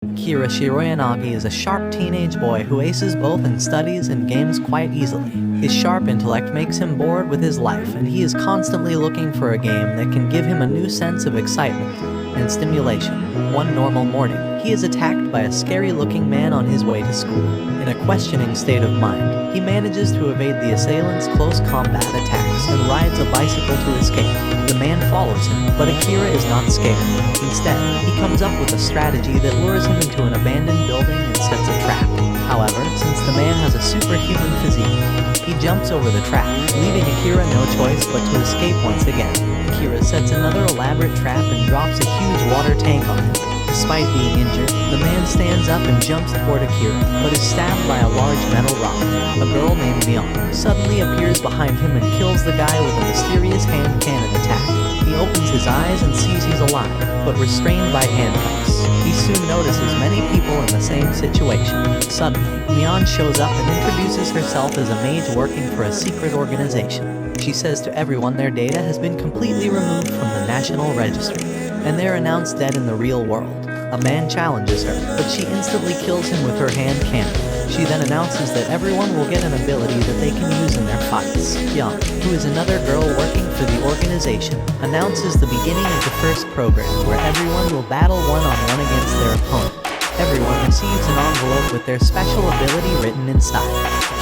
Akira Shiroyanagi is a sharp teenage boy who aces both in studies and games quite easily. His sharp intellect makes him bored with his life, and he is constantly looking for a game that can give him a new sense of excitement and stimulation. One normal morning, he is attacked by a scary-looking man on his way to school. In a questioning state of mind, he manages to evade the assailant's close combat attacks and rides a bicycle to escape. The man follows him, but Akira is not scared. Instead, he comes up with a strategy that lures him into an abandoned building and sets a trap. However, since the man has a superhuman physique, he jumps over the trap, leaving Akira no choice but to escape once again. Akira sets another elaborate trap and drops a huge water tank on him. Despite being injured, the man stands up and jumps toward Akira, but is stabbed by a large metal rock. A girl named Mion suddenly appears behind him and kills the guy with a mysterious hand cannon attack. He opens his eyes and sees he's alive, but restrained by handcuffs. He soon notices many people in the same situation. Suddenly, Mion shows up and introduces herself as a mage working for a secret organization. She says to everyone their data has been completely removed from the National Registry, and they're announced dead in the real world. A man challenges her, but she instantly kills him with her hand cannon. She then announces that everyone will get an ability that they can use in their fights. Young, who is another girl working for the organization, announces the beginning of the first program where everyone will battle one-on-one against their opponent. Everyone receives an envelope with their special ability written inside.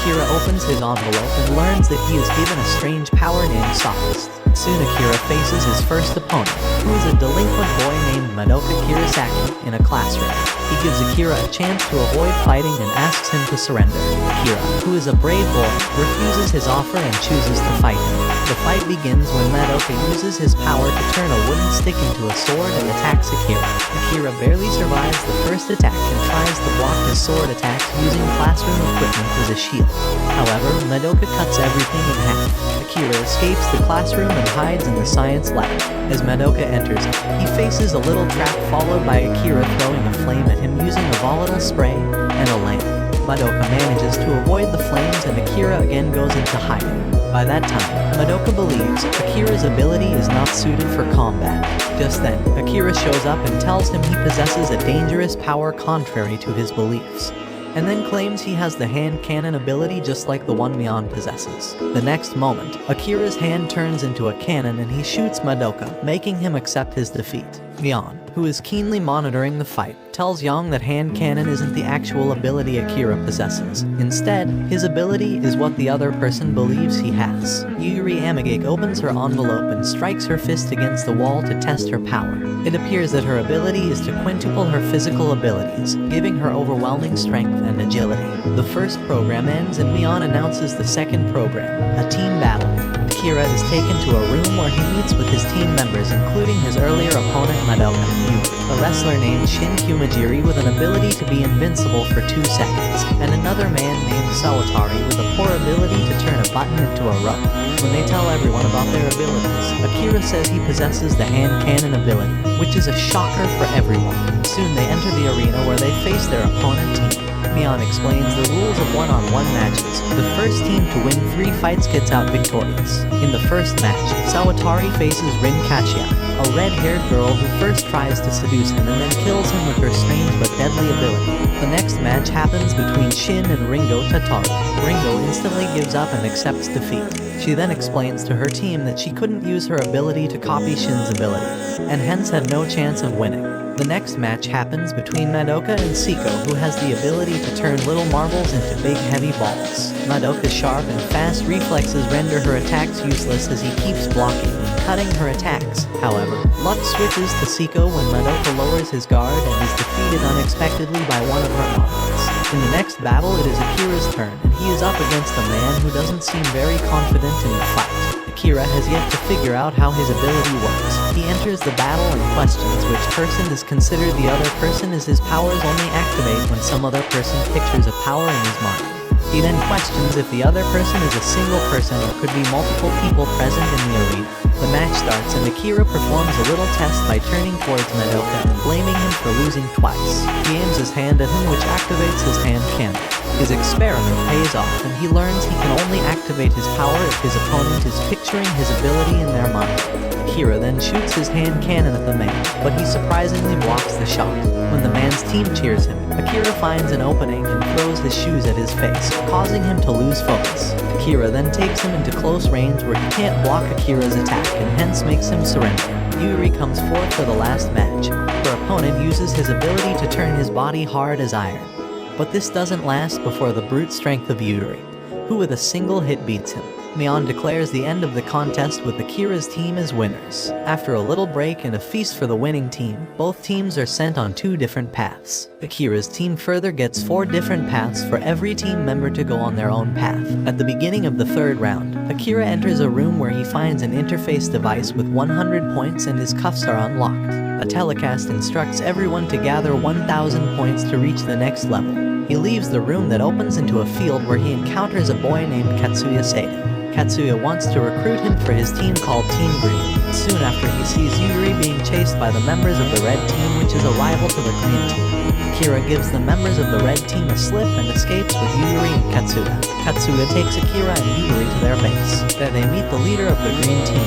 Akira opens his envelope and learns that he is given a strange power named Sophist. Soon Akira faces his first opponent, who is a delinquent boy named Madoka Kurosaki, in a classroom. He gives Akira a chance to avoid fighting and asks him to surrender. Akira, who is a brave boy, refuses his offer and chooses to fight him. The fight begins when Madoka uses his power to turn a wooden stick into a sword and attacks Akira. Akira barely survives the first attack and tries to block his sword attacks using classroom equipment as a shield. However, Madoka cuts everything in half. Akira escapes the classroom and hides in the science lab. As Madoka enters it, he faces a little trap followed by Akira throwing a flame at him using a volatile spray and a lamp. Madoka manages to avoid the flames and Akira again goes into hiding. By that time, Madoka believes Akira's ability is not suited for combat. Just then, Akira shows up and tells him he possesses a dangerous power contrary to his beliefs, and then claims he has the hand cannon ability just like the one Mion possesses. The next moment, Akira's hand turns into a cannon and he shoots Madoka, making him accept his defeat. Mion, who is keenly monitoring the fight, tells Yang that hand cannon isn't the actual ability Akira possesses. Instead, his ability is what the other person believes he has. Yuri Amagake opens her envelope and strikes her fist against the wall to test her power. It appears that her ability is to quintuple her physical abilities, giving her overwhelming strength and agility. The first program ends and Mion announces the second program, a team battle. Akira is taken to a room where he meets with his team members, including his earlier opponent Madoka, a wrestler named Shin Kumajiri with an ability to be invincible for 2 seconds, and another man named Sawatari with a poor ability to turn a button into a rope. When they tell everyone about their abilities, Akira says he possesses the hand cannon ability, which is a shocker for everyone. Soon they enter the arena where they face their opponent team. Mion explains the rules of one-on-one matches. The first team to win 3 fights gets out victorious. In the first match, Sawatari faces Rin Kachia, a red-haired girl who first tries to seduce him and then kills him with her strange but deadly ability. The next match happens between Shin and Ringo Tataru. Ringo instantly gives up and accepts defeat. She then explains to her team that she couldn't use her ability to copy Shin's ability, and hence had no chance of winning. The next match happens between Madoka and Siko, who has the ability to turn little marbles into big heavy balls. Madoka's sharp and fast reflexes render her attacks useless as he keeps blocking and cutting her attacks. However, luck switches to Siko when Madoka lowers his guard and is defeated unexpectedly by one of her models. In the next battle, it is Akira's turn, and he is up against a man who doesn't seem very confident in the fight. Akira has yet to figure out how his ability works. He enters the battle and questions which person is considered the other person, as his powers only activate when some other person pictures a power in his mind. He then questions if the other person is a single person or could be multiple people present in the arena. The match starts and Akira performs a little test by turning towards Madoka and blaming him for losing twice. He aims his hand at him, which activates his hand cannon. His experiment pays off, and he learns he can only activate his power if his opponent is picturing his ability in their mind. Akira then shoots his hand cannon at the man, but he surprisingly blocks the shot. When the man's team cheers him, Akira finds an opening and throws his shoes at his face, causing him to lose focus. Akira then takes him into close range where he can't block Akira's attack and hence makes him surrender. Yuri comes forth for the last match. Her opponent uses his ability to turn his body hard as iron. But this doesn't last before the brute strength of Yuri, who with a single hit beats him. Mion declares the end of the contest with Akira's team as winners. After a little break and a feast for the winning team, both teams are sent on 2 different paths. Akira's team further gets 4 different paths for every team member to go on their own path. At the beginning of the 3rd round, Akira enters a room where he finds an interface device with 100 points and his cuffs are unlocked. A telecast instructs everyone to gather 1,000 points to reach the next level. He leaves the room that opens into a field where he encounters a boy named Katsuya Sato. Katsuya wants to recruit him for his team called Team Green. Soon after, he sees Yuri being chased by the members of the red team, which is a rival to the green team. Akira gives the members of the red team a slip and escapes with Yuri and Katsuya. Katsuya takes Akira and Yuri to their base. There they meet the leader of the green team,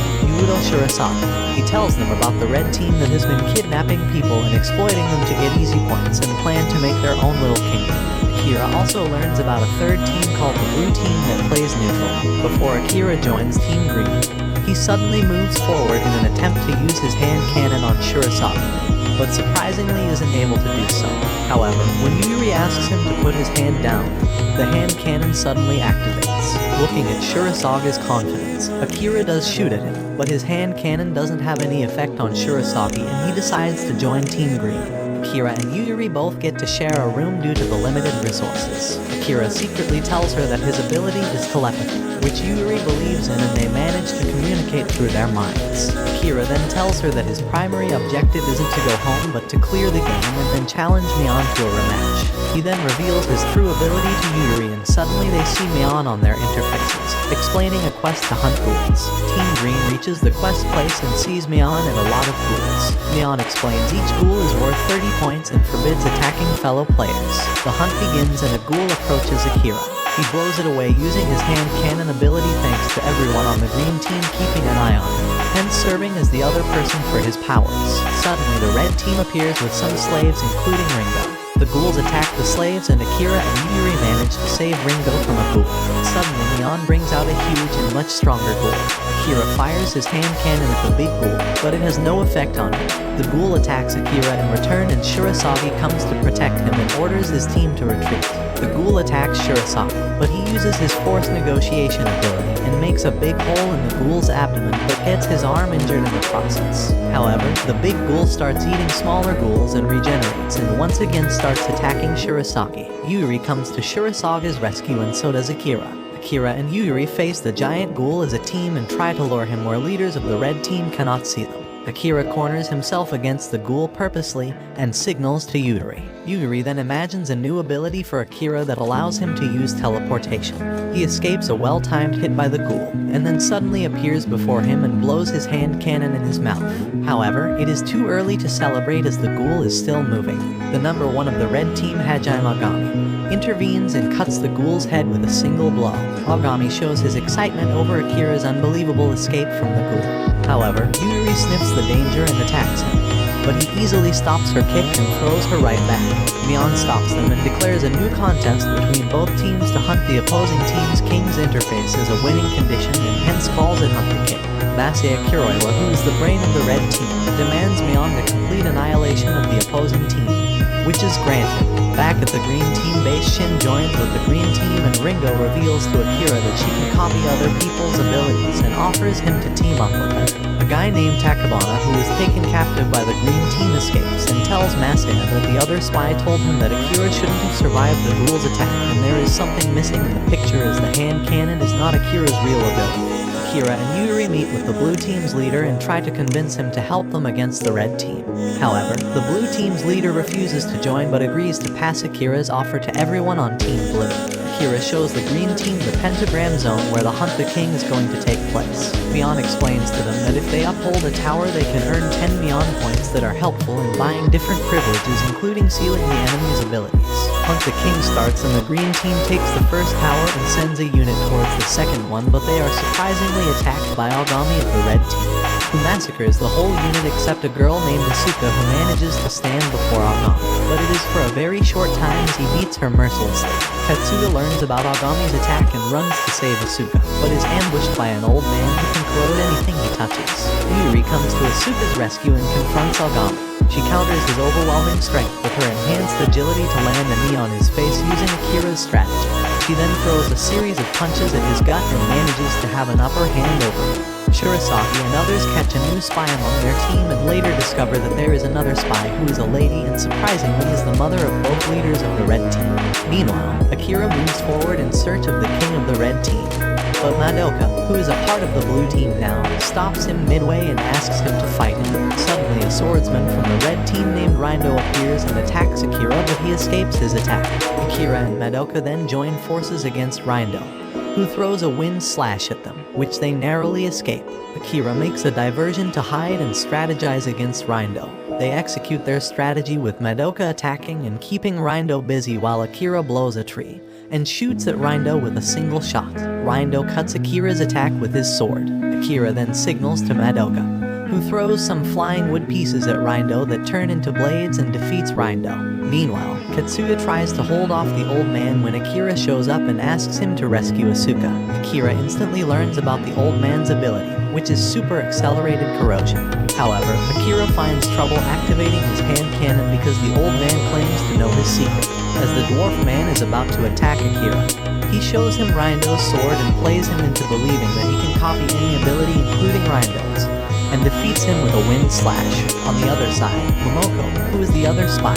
Shiroyanagi. He tells them about the red team that has been kidnapping people and exploiting them to get easy points and plan to make their own little kingdom. Akira also learns about a 3rd team called the Blue Team that plays neutral. Before Akira joins Team Green, he suddenly moves forward in an attempt to use his hand cannon on Shiroyanagi, but surprisingly isn't able to do so. However, when Yuri asks him to put his hand down, the hand cannon suddenly activates. Looking at Shirayanaga's confidence, Akira does shoot at him, but his hand cannon doesn't have any effect on Shiroyanagi and he decides to join Team Green. Akira and Yuri both get to share a room due to the limited resources. Akira secretly tells her that his ability is telepathy, which Yuri believes in, and they manage to communicate through their minds. Akira then tells her that his primary objective isn't to go home but to clear the game and then challenge Mion to a rematch. He then reveals his true ability to Yuri and suddenly they see Mion on their interfaces, explaining a quest to hunt ghouls. Team Green reaches the quest place and sees Mion and a lot of ghouls. Mion explains each ghoul is worth 30 points and forbids attacking fellow players. The hunt begins and a ghoul approaches Akira. He blows it away using his hand cannon ability thanks to everyone on the green team keeping an eye on him, hence serving as the other person for his powers. Suddenly the red team appears with some slaves including Ringo. The ghouls attack the slaves and Akira and Yuri manage to save Ringo from a ghoul. Suddenly Mion brings out a huge and much stronger ghoul. Akira fires his hand cannon at the big ghoul, but it has no effect on him. The ghoul attacks Akira in return and Shiroyanagi comes to protect him and orders his team to retreat. The ghoul attacks Shiroyanagi, but he uses his force negotiation ability and makes a big hole in the ghoul's abdomen but gets his arm injured in the process. However, the big ghoul starts eating smaller ghouls and regenerates and once again starts attacking Shiroyanagi. Yuri comes to Shiroyanaga's rescue and so does Akira. Akira and Yuri face the giant ghoul as a team and try to lure him where leaders of the red team cannot see them. Akira corners himself against the ghoul purposely and signals to Yuri. Yuri then imagines a new ability for Akira that allows him to use teleportation. He escapes a well-timed hit by the ghoul, and then suddenly appears before him and blows his hand cannon in his mouth. However, it is too early to celebrate as the ghoul is still moving. The number 1 of the red team, Hajime Agami, intervenes and cuts the ghoul's head with a single blow. Agami shows his excitement over Akira's unbelievable escape from the ghoul. However, Yuri sniffs the danger and attacks him, but he easily stops her kick and throws her right back. Mion stops them and declares a new contest between both teams to hunt the opposing team's king's interface as a winning condition and hence calls it Hunt the King. Masaya Kiroiwa, who is the brain of the red team, demands Mion to complete annihilation of the opposing team, which is granted. Back at the green team base, Shin joins with the green team and Ringo reveals to Akira that she can copy other people's abilities and offers him to team up with her. A guy named Takabana, who is taken captive by the green team, escapes and tells Masaya that the other spy told him that Akira shouldn't have survived the ghoul's attack and there is something missing in the picture as the hand cannon is not Akira's real ability. Akira and Yuri meet with the blue team's leader and try to convince him to help them against the red team. However, the blue team's leader refuses to join but agrees to pass Akira's offer to everyone on Team Blue. Akira shows the green team the pentagram zone where the Hunt the King is going to take place. Mion explains to them that if they uphold a tower they can earn 10 Mion points that are helpful in buying different privileges including sealing the enemy's abilities. hunt the king starts and the green team takes the first tower and sends a unit towards the second one, but they are surprisingly attacked by Agami of the red team, who massacres the whole unit except a girl named Asuka who manages to stand before Agami. But it is for a very short time as he beats her mercilessly. Katsuya learns about Agami's attack and runs to save Asuka, but is ambushed by an old man who can corrode anything he touches. Yuri comes to Asuka's rescue and confronts Agami. She counters his overwhelming strength with her enhanced agility to land a knee on his face using Akira's strategy. She then throws a series of punches at his gut and manages to have an upper hand over him. Shiroyanagi and others catch a new spy among their team and later discover that there is another spy who is a lady and surprisingly is the mother of both leaders of the red team. Meanwhile, Akira moves forward in search of the king of the red team. But Madoka, who is a part of the blue team now, stops him midway and asks him to fight him. Suddenly, a swordsman from the red team named Rindo appears and attacks Akira, but he escapes his attack. Akira and Madoka then join forces against Rindo, who throws a wind slash at them, which they narrowly escape. Akira makes a diversion to hide and strategize against Rindo. They execute their strategy with Madoka attacking and keeping Rindo busy while Akira blows a tree and shoots at Rindo with a single shot. Rindo cuts Akira's attack with his sword. Akira then signals to Madoka, who throws some flying wood pieces at Rindo that turn into blades and defeats Rindo. Meanwhile, Katsuya tries to hold off the old man when Akira shows up and asks him to rescue Asuka. Akira instantly learns about the old man's ability, which is super accelerated corrosion. However, Akira finds trouble activating his hand cannon because the old man claims to know his secret. As the dwarf man is about to attack Akira, he shows him Rindo's sword and plays him into believing that he can copy any ability including Rindo's, and defeats him with a wind slash. On the other side, Momoko, who is the other spy,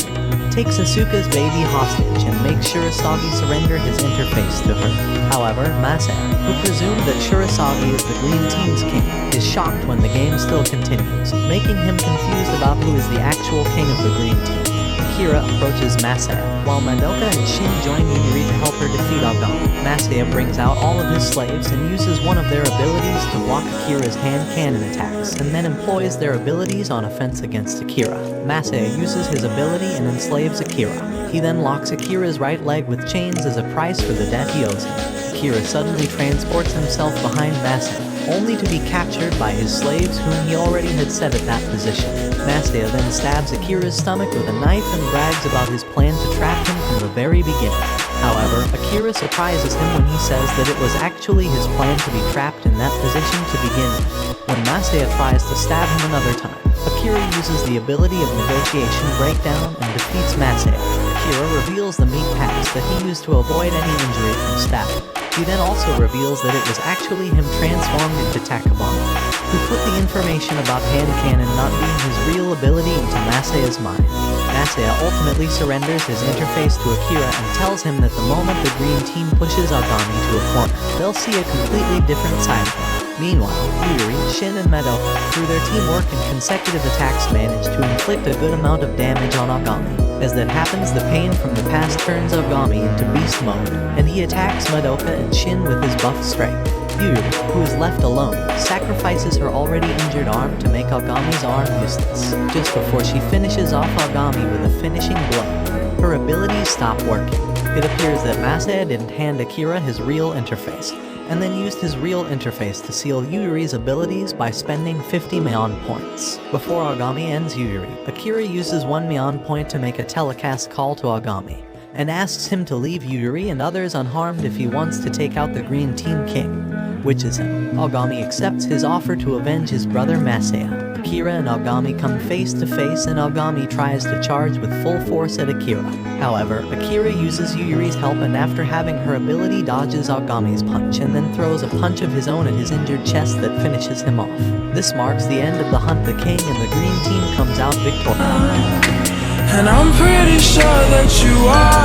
takes Asuka's baby hostage and makes Shiroyanagi surrender his interface to her. However, Masaya, who presumed that Shiroyanagi is the green team's king, is shocked when the game still continues, making him confused about who is the actual king of the green team. Akira approaches Masaya, while Madoka and Shin join Yuri to help her defeat Agami. Masaya brings out all of his slaves and uses one of their abilities to block Akira's hand cannon attacks, and then employs their abilities on offense against Akira. Masaya uses his ability and enslaves Akira. He then locks Akira's right leg with chains as a price for the debt he owes him. Akira suddenly transports himself behind Masaya, only to be captured by his slaves whom he already had set at that position. Masaya then stabs Akira's stomach with a knife and brags about his plan to trap him from the very beginning. However, Akira surprises him when he says that it was actually his plan to be trapped in that position to begin with. When Masaya tries to stab him another time, Akira uses the ability of negotiation breakdown and defeats Masaya. Akira reveals the meat packs that he used to avoid any injury from stabbing. He then also reveals that it was actually him transformed into Takabami, who put the information about hand cannon not being his real ability into Masaya's mind. Masaya ultimately surrenders his interface to Akira and tells him that the moment the green team pushes Agami to a corner, they'll see a completely different side of him. Meanwhile, Yuri, Shin, and Madoka, through their teamwork and consecutive attacks, manage to inflict a good amount of damage on Agami. As that happens, the pain from the past turns Agami into beast mode, and he attacks Madoka and Shin with his buff strength. Yuri, who is left alone, sacrifices her already injured arm to make Agami's arm useless. Just before she finishes off Agami with a finishing blow, her abilities stop working. It appears that Masaya didn't hand Akira his real interface, and then used his real interface to seal Yuri's abilities by spending 50 Mion points. Before Agami ends Yuri, Akira uses 1 Mion point to make a telecast call to Agami, and asks him to leave Yuri and others unharmed if he wants to take out the Green Team King, which is him. Agami accepts his offer to avenge his brother Masaya. Akira and Agami come face to face and Agami tries to charge with full force at Akira. However, Akira uses Yuri's help and after having her ability dodges Agami's punch and then throws a punch of his own at his injured chest that finishes him off. This marks the end of the hunt. The king and the green team comes out victorious. And I'm pretty sure that you are